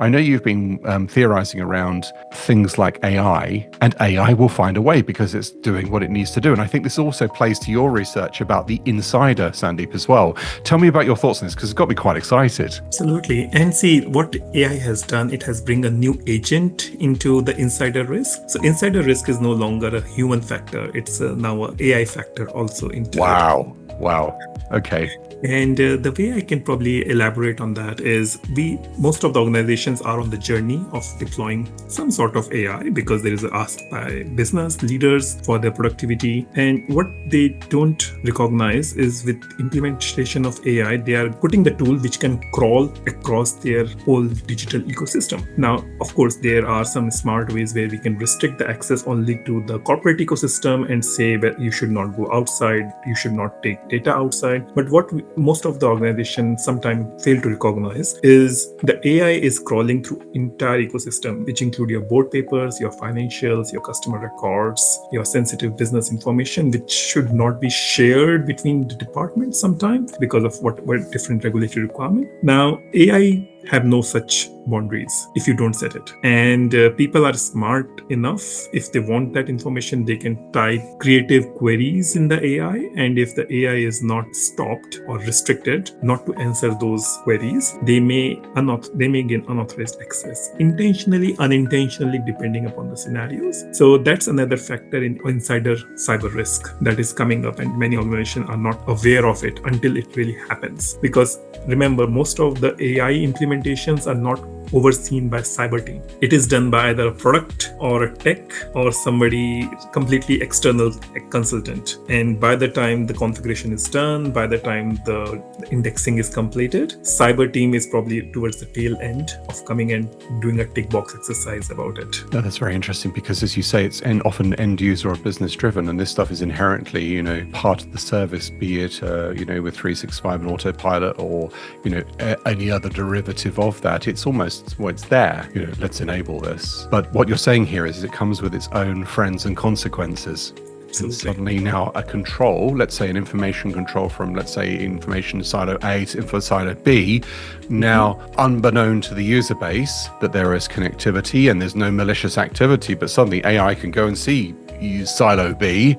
I know you've been theorizing around things like AI, and AI will find a way because it's doing what it needs to do. And I think this also plays to your research about the insider, Sandeep, as well. Tell me about your thoughts on this, because it's got me quite excited. Absolutely. And see, what AI has done, it has bring a new agent into the insider risk. So insider risk is no longer a human factor. It's now an AI factor also into it. Wow. Okay. And the way I can probably elaborate on that is most of the organizations are on the journey of deploying some sort of AI because there is a ask by business leaders for their productivity. And what they don't recognize is with implementation of AI, they are putting the tool which can crawl across their whole digital ecosystem. Now, of course, there are some smart ways where we can restrict the access only to the corporate ecosystem and say that you should not go outside, you should not take data outside. But what most of the organizations sometimes fail to recognize is the AI is crawling through entire ecosystem, which include your board papers, your financials, your customer records, your sensitive business information, which should not be shared between the departments sometimes because of what different regulatory requirement. Now, AI have no such boundaries if you don't set it. And people are smart enough. If they want that information, they can type creative queries in the AI. And if the AI is not stopped or restricted not to answer those queries, they may gain unauthorized access, intentionally, unintentionally, depending upon the scenarios. So that's another factor in insider cyber risk that is coming up, and many organizations are not aware of it until it really happens. Because remember, most of the AI implementations are not overseen by cyber team. It is done by either a product or a tech or somebody completely external consultant. And by the time the configuration is done, by the time the indexing is completed, cyber team is probably towards the tail end of coming and doing a tick box exercise about it. No, that's very interesting because, as you say, it's often end user or business driven, and this stuff is inherently, part of the service, be it, with 365 and autopilot or, any other derivative of that. It's almost, it's there, let's enable this. But what you're saying here is it comes with its own friends and consequences. And suddenly now a control, let's say an information control from, let's say, information silo A to info silo B, now unbeknown to the user base that there is connectivity and there's no malicious activity, but suddenly AI can go and see silo B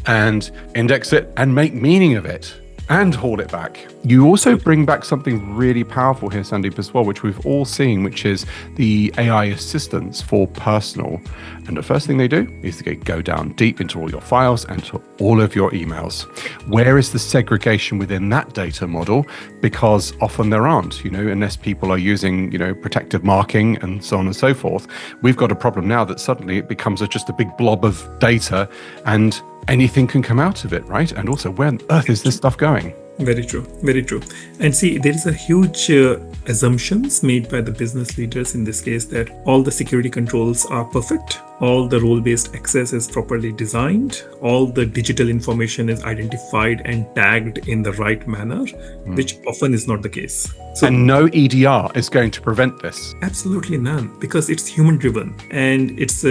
and index it and make meaning of it and haul it back. You also bring back something really powerful here, Sandeep, as well, which we've all seen, which is the AI assistants for personal. And the first thing they do is they go down deep into all your files and to all of your emails. Where is the segregation within that data model? Because often there aren't, unless people are using, protective marking and so on and so forth. We've got a problem now that suddenly it becomes just a big blob of data and anything can come out of it, right? And also, where on earth is this stuff going? Very true. Very true. And see, there is a huge assumptions made by the business leaders in this case that all the security controls are perfect. All the role-based access is properly designed. All the digital information is identified and tagged in the right manner, which often is not the case. So, and no EDR is going to prevent this. Absolutely none, because it's human-driven, and it's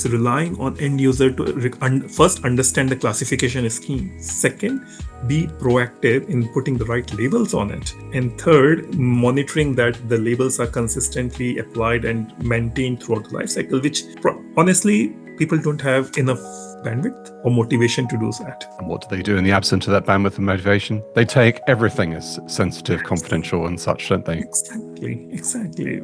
relying on end user to first understand the classification scheme. Second, be proactive in putting the right labels on it. And third, monitoring that the labels are consistently applied and maintained throughout the life cycle, which honestly, people don't have enough bandwidth or motivation to do that. And what do they do in the absence of that bandwidth and motivation? They take everything as sensitive, confidential and such, don't they? Exactly.